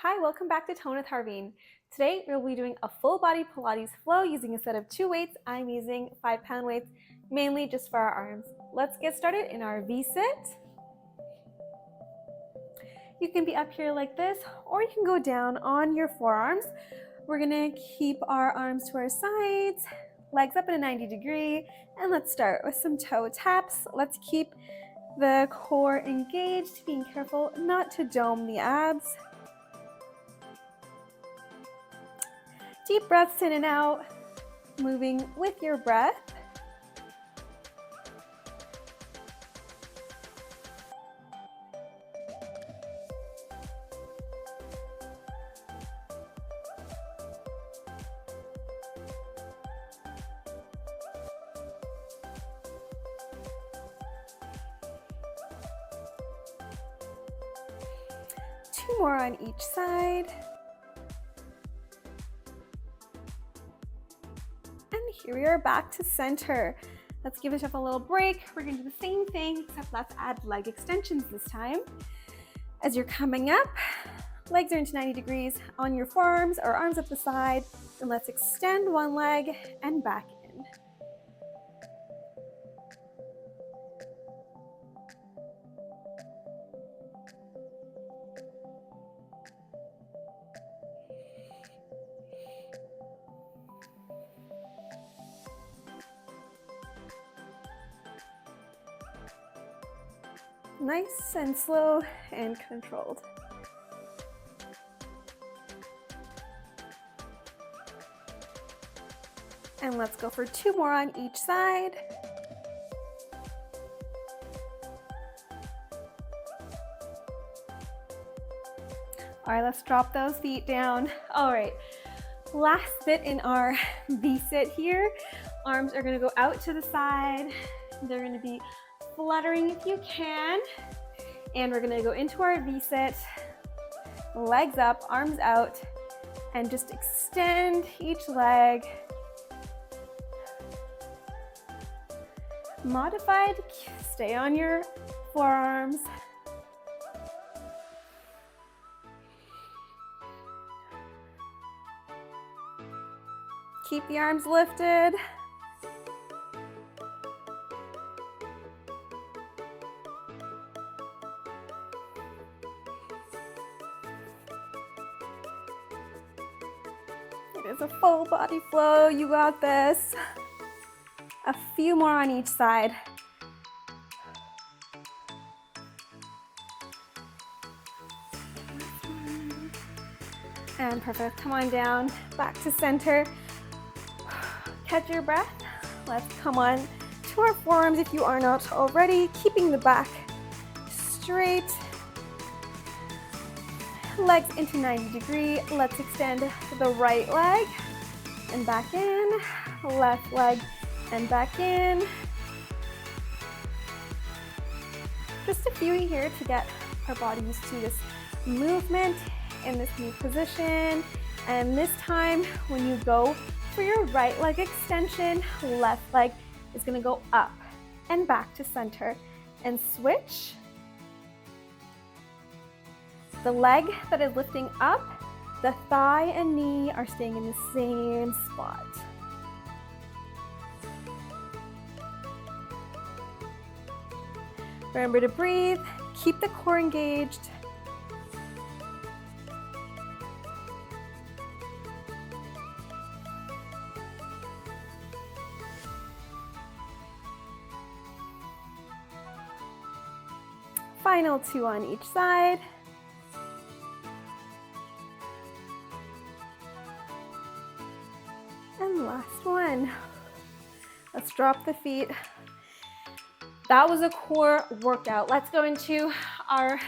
Hi, welcome back to Tone with Harveen. Today we'll be doing a full body Pilates flow using a set of 2 weights. I'm using 5-pound weights, mainly just for our arms. Let's get started in our V-sit. You can be up here like this, or you can go down on your forearms. We're gonna keep our arms to our sides, legs up in a 90-degree, and let's start with some toe taps. Let's keep the core engaged, being careful not to dome the abs. Deep breaths in and out, moving with your breath. Two more on each side. And here we are back to center. Let's give ourselves a little break. We're gonna do the same thing, except let's add leg extensions this time. As you're coming up, legs are into 90 degrees on your forearms or arms up the side, and let's extend one leg and back in. Nice and slow and controlled. And let's go for 2 more on each side. All right, let's drop those feet down. All right, last bit in our V-sit here. Arms are gonna go out to the side. They're gonna be fluttering if you can. And we're gonna go into our V-sit, legs up, arms out, and just extend each leg. Modified, stay on your forearms. Keep the arms lifted. It is a full body flow, you got this. A few more on each side. And perfect, come on down, back to center. Catch your breath. Let's come on to our forearms if you are not already, keeping the back straight. Legs into 90 degree. Let's extend the right leg and back in, left leg and back in. Just a few here to get our body used to this movement in this new position. And this time, when you go for your right leg extension, left leg is gonna go up and back to center and switch. The leg that is lifting up, the thigh and knee are staying in the same spot. Remember to breathe, keep the core engaged. Final 2 on each side. And last one. Let's drop the feet. That was a core workout. Let's go into our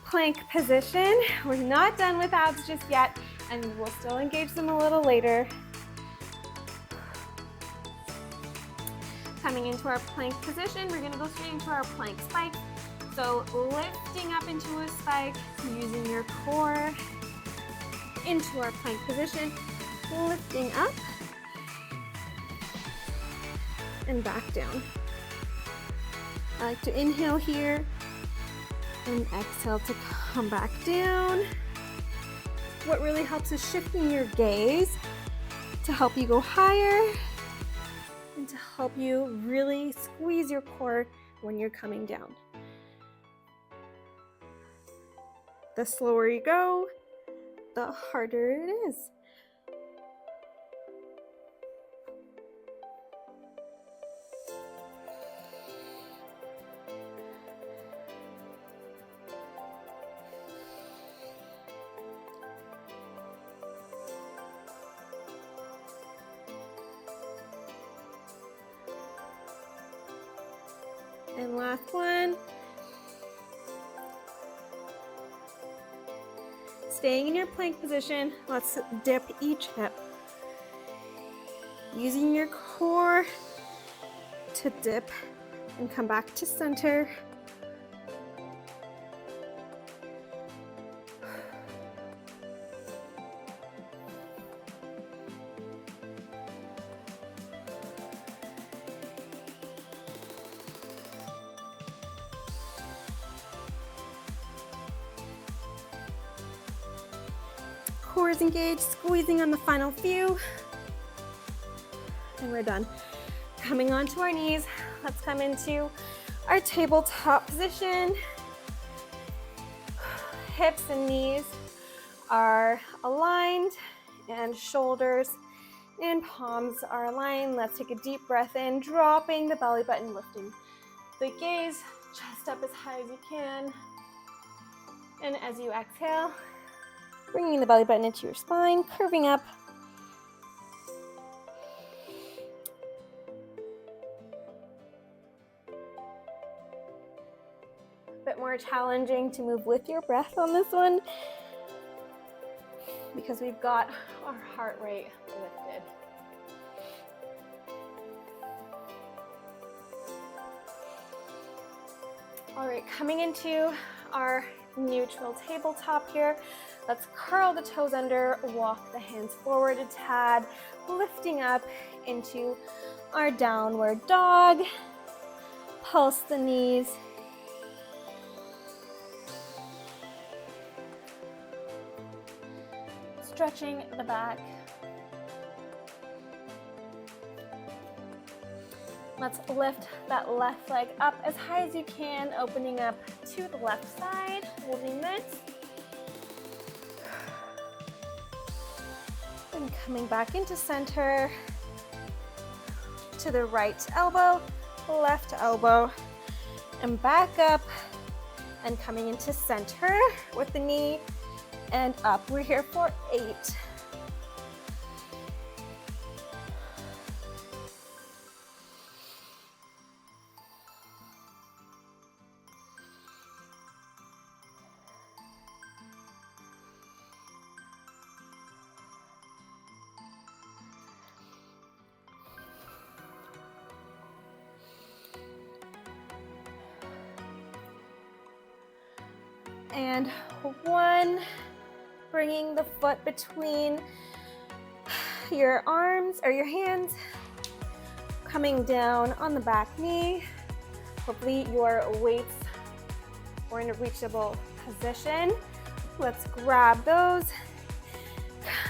plank position. We're not done with abs just yet, and we'll still engage them a little later. Coming into our plank position, we're gonna go straight into our plank spike. So lifting up into a spike, using your core into our plank position, lifting up and back down. I like to inhale here and exhale to come back down. what really helps is shifting your gaze to help you go higher and to help you really squeeze your core when you're coming down. The slower you go, the harder it is. And last one. Staying in your plank position, let's dip each hip. Using your core to dip and come back to center. Core is engaged, squeezing on the final few. And we're done. Coming onto our knees, let's come into our tabletop position. Hips and knees are aligned and shoulders and palms are aligned. Let's take a deep breath in, dropping the belly button, lifting the gaze, chest up as high as you can. And as you exhale, bringing the belly button into your spine, curving up. A bit more challenging to move with your breath on this one because we've got our heart rate lifted. All right, coming into our neutral tabletop here. Let's curl the toes under, walk the hands forward a tad, lifting up into our downward dog. Pulse the knees. Stretching the back. Let's lift that left leg up as high as you can, opening up to the left side, holding this. And coming back into center, to the right elbow, left elbow, and back up, and coming into center with the knee and up. We're here for 8. And 1, bringing the foot between your arms or your hands, coming down on the back knee. Hopefully your weights are in a reachable position. Let's grab those.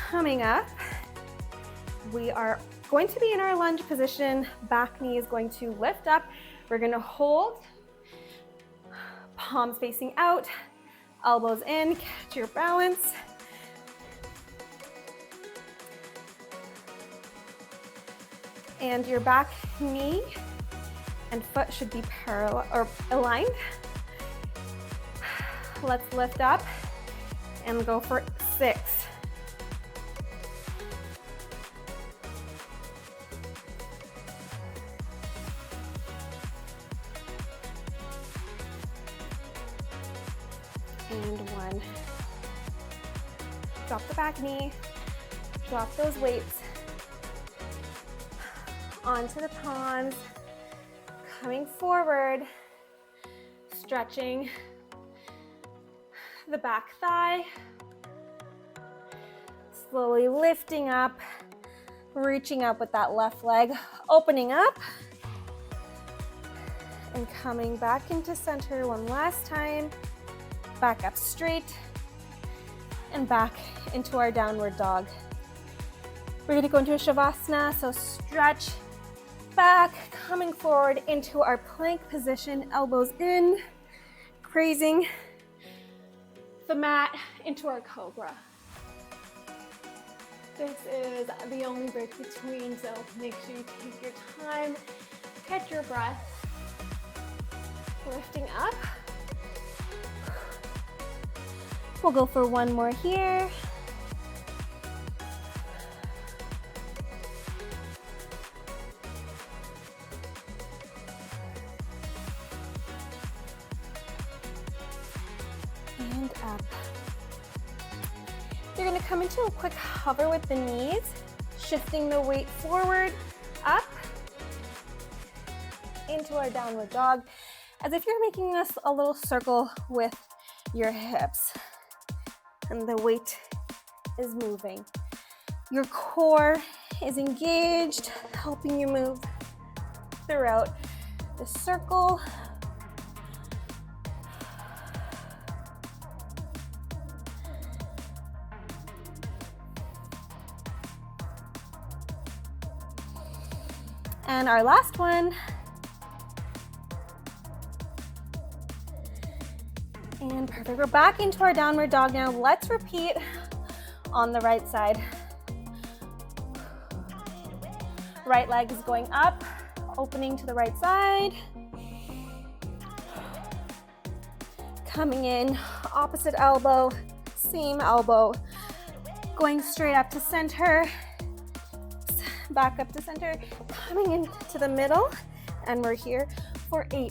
Coming up, we are going to be in our lunge position. Back knee is going to lift up. We're going to hold, palms facing out, elbows in, catch your balance. And your back knee and foot should be parallel or aligned. Let's lift up and go for 6. And 1. Drop the back knee, drop those weights onto the palms, coming forward, stretching the back thigh, slowly lifting up, reaching up with that left leg, opening up, and coming back into center one last time. Back up straight and back into our downward dog. We're going to go into a Shavasana, so stretch back, coming forward into our plank position, elbows in, grazing the mat into our cobra. This is the only break between, so make sure you take your time, catch your breath, lifting up. We'll go for one more here. And up. You're going to come into a quick hover with the knees, shifting the weight forward, up, into our downward dog, as if you're making us a little circle with your hips, and the weight is moving. Your core is engaged, helping you move throughout the circle. And our last one. And perfect. We're back into our downward dog now. Let's repeat on the right side. Right leg is going up, opening to the right side. Coming in, opposite elbow, same elbow. Going straight up to center. Back up to center, coming into the middle, and we're here for 8.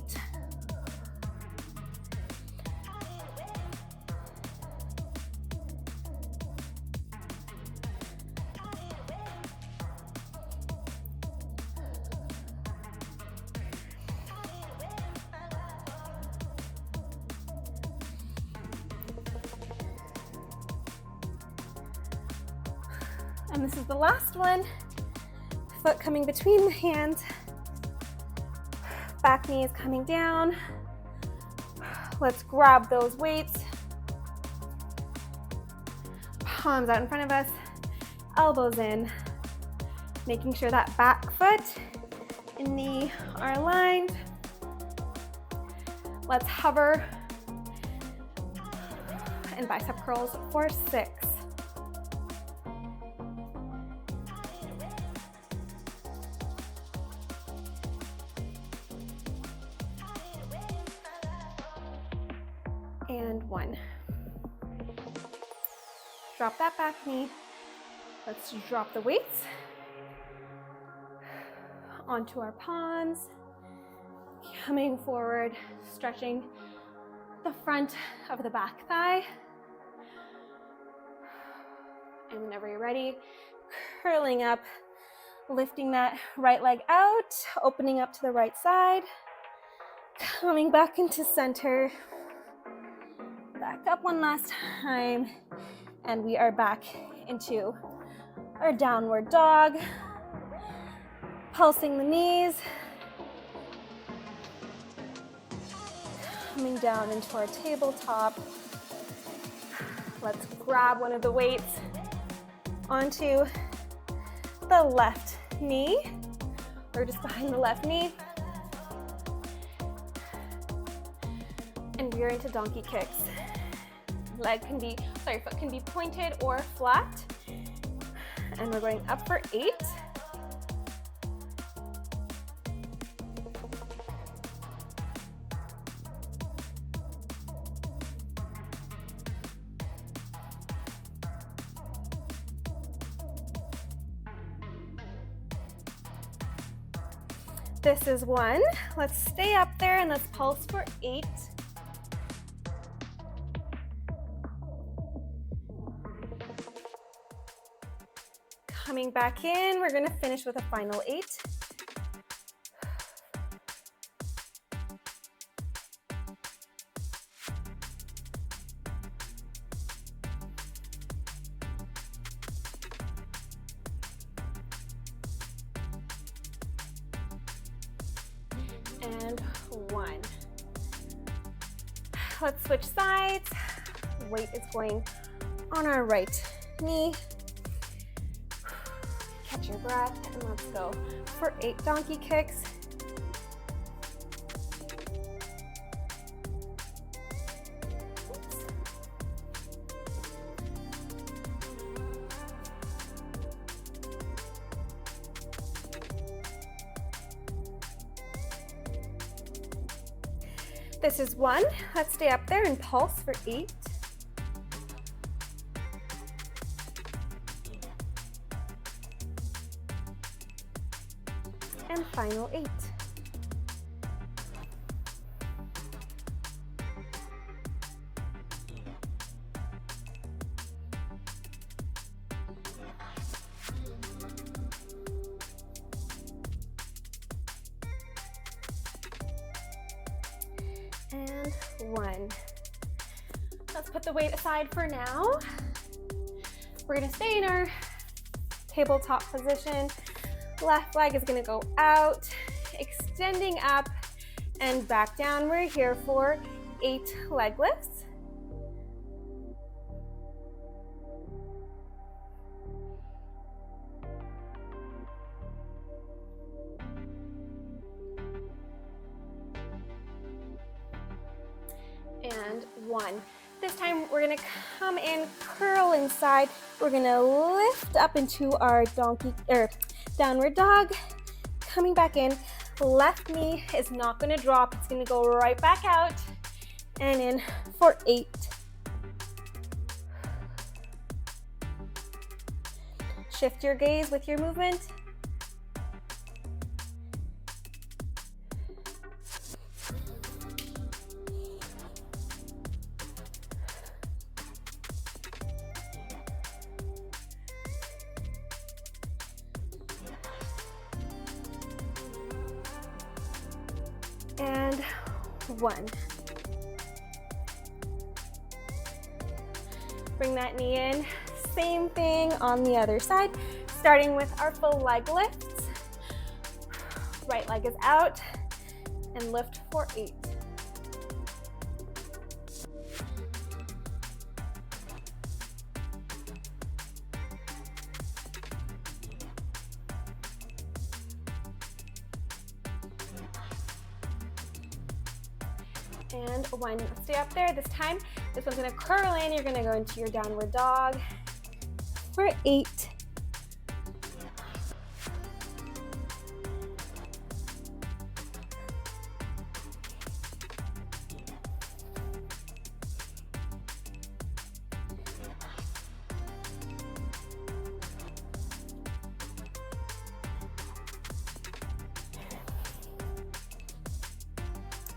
And this is the last one. Foot coming between the hands, back knee is coming down. Let's grab those weights. Palms out in front of us, elbows in, making sure that back foot and knee are aligned. Let's hover and bicep curls for 6. And 1. Drop that back knee. Let's drop the weights onto our palms. Coming forward, stretching the front of the back thigh. And whenever you're ready, curling up, lifting that right leg out, opening up to the right side, coming back into center. Back up one last time, and we are back into our downward dog. Pulsing the knees. Coming down into our tabletop. Let's grab one of the weights onto the left knee, or just behind the left knee. And we are into donkey kicks. Foot can be pointed or flat. And we're going up for 8. This is 1. Let's stay up there and let's pulse for 8. Coming back in, we're going to finish with a final 8. And 1. Let's switch sides. Weight is going on our right knee. Catch your breath, and let's go for 8 donkey kicks. This is 1. Let's stay up there and pulse for 8. And final 8. And 1. Let's put the weight aside for now. We're going to stay in our tabletop position. Left leg is going to go out, extending up and back down. We're here for 8 leg lifts. And 1. This time we're going to come in, curl inside. We're going to lift up into our downward dog. Coming back in. Left knee is not going to drop. It's going to go right back out and in for 8. Shift your gaze with your movement. And 1. Bring that knee in. Same thing on the other side, starting with our full leg lifts. Right leg is out and lift for 8. And 1. Stay up there. This time, this one's going to curl in. You're going to go into your downward dog for 8.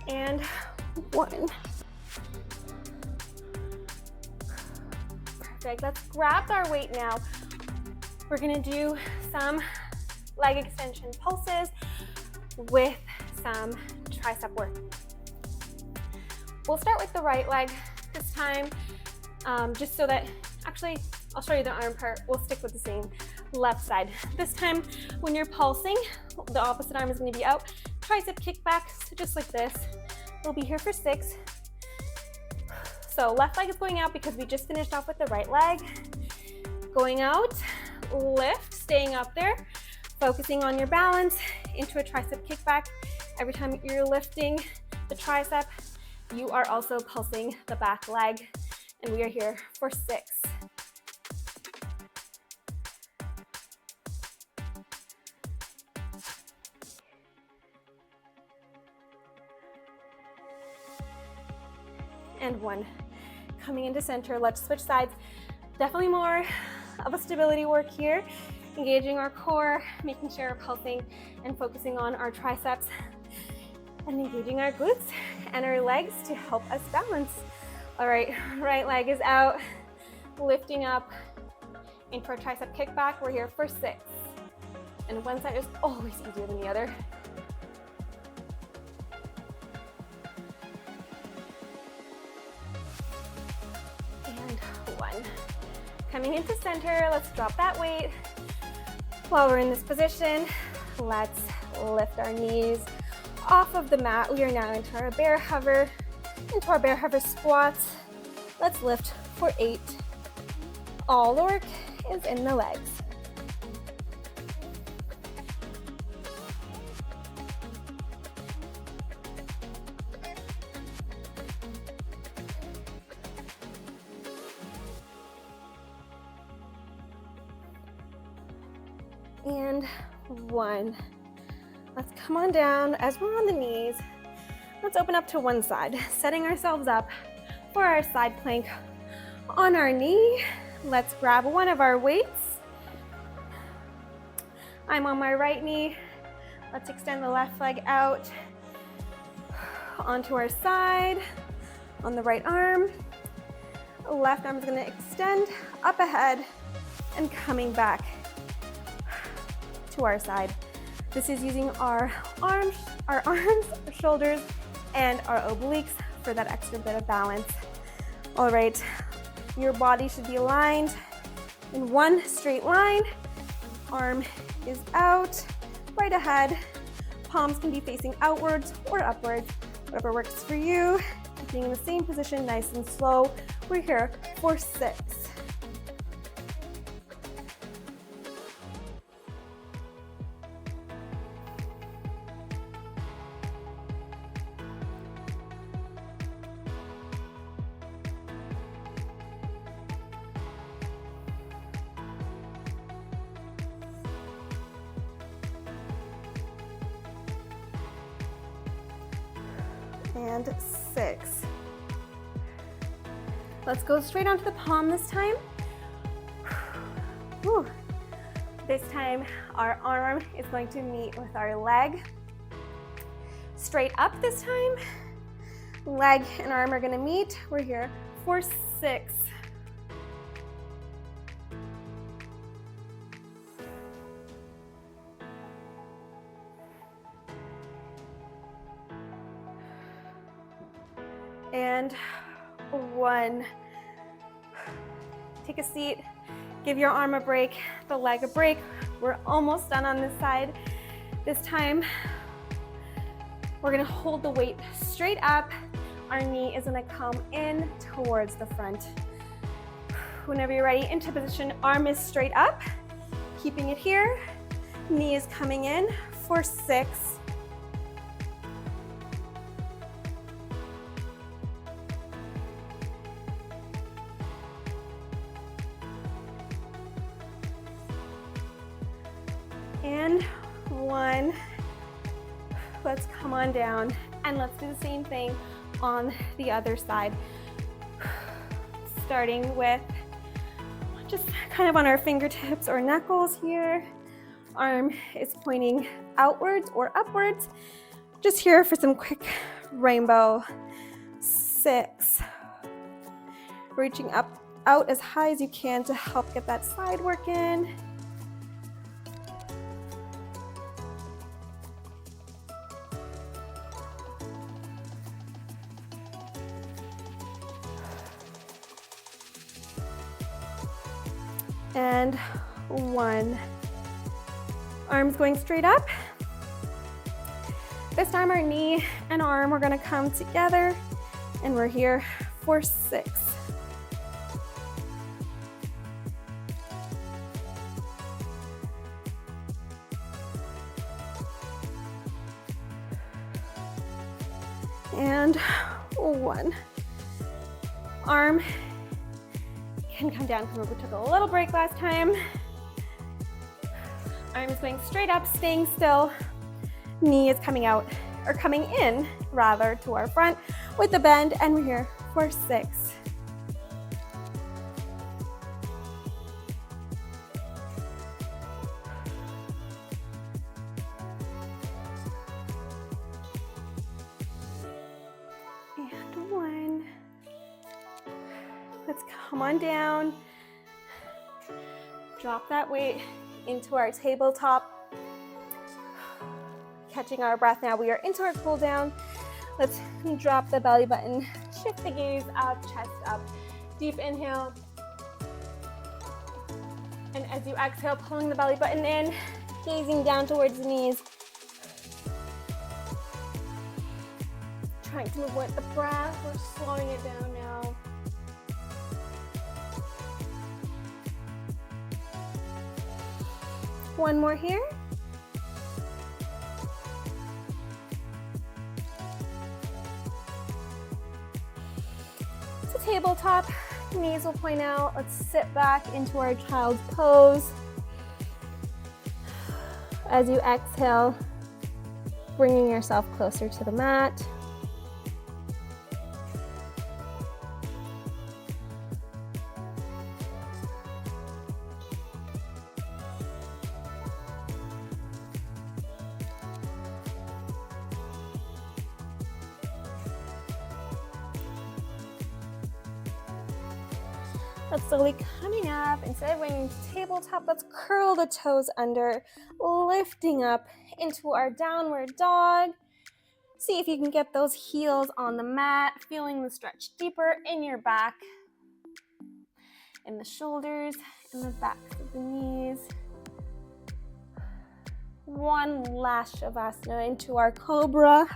And 1. Perfect. Let's grab our weight now. We're going to do some leg extension pulses with some tricep work. We'll start with the right leg this time, just so that, actually, I'll show you the arm part. We'll stick with the same left side. This time, when you're pulsing, the opposite arm is going to be out. Tricep kickback, so just like this. We'll be here for 6. So left leg is going out because we just finished off with the right leg. Going out, lift, staying up there, focusing on your balance into a tricep kickback. Every time you're lifting the tricep, you are also pulsing the back leg, and we are here for 6. And 1. Coming into center, let's switch sides. Definitely more of a stability work here, engaging our core, making sure we're pulsing and focusing on our triceps, and engaging our glutes and our legs to help us balance. All right, right leg is out, lifting up into our tricep kickback. We're here for 6. And one side is always easier than the other. And 1. Coming into center, let's drop that weight. While we're in this position, let's lift our knees off of the mat. We are now into our bear hover squats. Let's lift for 8. All the work is in the legs. And 1. Let's come on down. As we're on the knees, let's open up to one side, setting ourselves up for our side plank on our knee. Let's grab one of our weights. I'm on my right knee. Let's extend the left leg out onto our side on the right arm. Left arm is going to extend up ahead and coming back to our side. This is using our arms, our shoulders, and our obliques for that extra bit of balance. All right, your body should be aligned in one straight line. Arm is out, right ahead. Palms can be facing outwards or upwards, whatever works for you. Being in the same position, nice and slow. We're here for 6. And 6. Let's go straight onto the palm this time. Whew. This time, our arm is going to meet with our leg. Straight up this time. Leg and arm are going to meet. We're here for 6. And 1. Take a seat, give your arm a break, the leg a break. We're almost done on this side. This time, we're gonna hold the weight straight up. Our knee is gonna come in towards the front. Whenever you're ready, into position, arm is straight up, keeping it here. Knee is coming in for 6. And 1. Let's come on down and let's do the same thing on the other side. Starting with just kind of on our fingertips or knuckles here. Arm is pointing outwards or upwards. Just here for some quick rainbow. 6. Reaching out as high as you can to help get that side work in. And 1. Arms going straight up. This time our knee and arm are gonna come together and we're here for 6. And 1. Arm can come down. We took a little break last time. Arm is going straight up, staying still. Knee is coming out, or coming in rather, to our front with the bend, and we're here for 6. And 1. Let's come on down. Drop that weight into our tabletop. Catching our breath now. We are into our cool down. Let's drop the belly button. Shift the gaze up, chest up. Deep inhale. And as you exhale, pulling the belly button in, gazing down towards the knees. Trying to move with the breath. We're slowing it down now. One more here. To tabletop, knees will point out. Let's sit back into our child's pose. As you exhale, bringing yourself closer to the mat. Let's slowly coming up. Instead of going into tabletop, let's curl the toes under, lifting up into our downward dog. See if you can get those heels on the mat, feeling the stretch deeper in your back, in the shoulders, in the backs of the knees. One last shavasana into our cobra.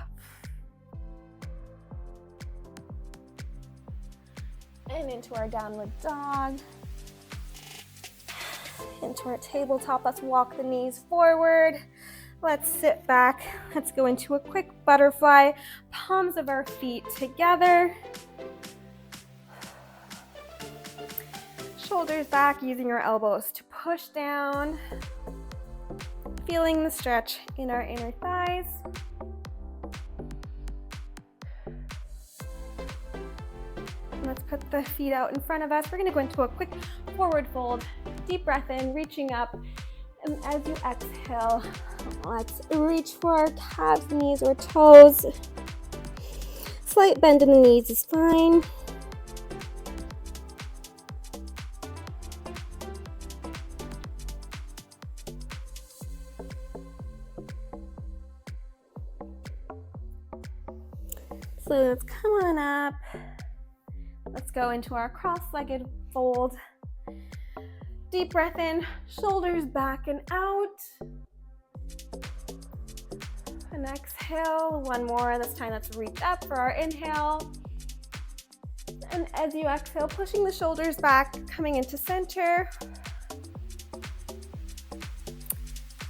And into our downward dog. Into our tabletop, let's walk the knees forward. Let's sit back. Let's go into a quick butterfly. Palms of our feet together. Shoulders back, using our elbows to push down. Feeling the stretch in our inner thighs. Let's put the feet out in front of us. We're going to go into a quick forward fold. Deep breath in, reaching up. And as you exhale, let's reach for our calves, knees, or toes. Slight bend in the knees is fine. So let's come on up. Let's go into our cross-legged fold. Deep breath in, shoulders back and out. And exhale, one more. This time let's reach up for our inhale. And as you exhale, pushing the shoulders back, coming into center.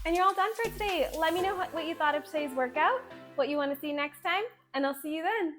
And you're all done for today. Let me know what you thought of today's workout, what you want to see next time, and I'll see you then.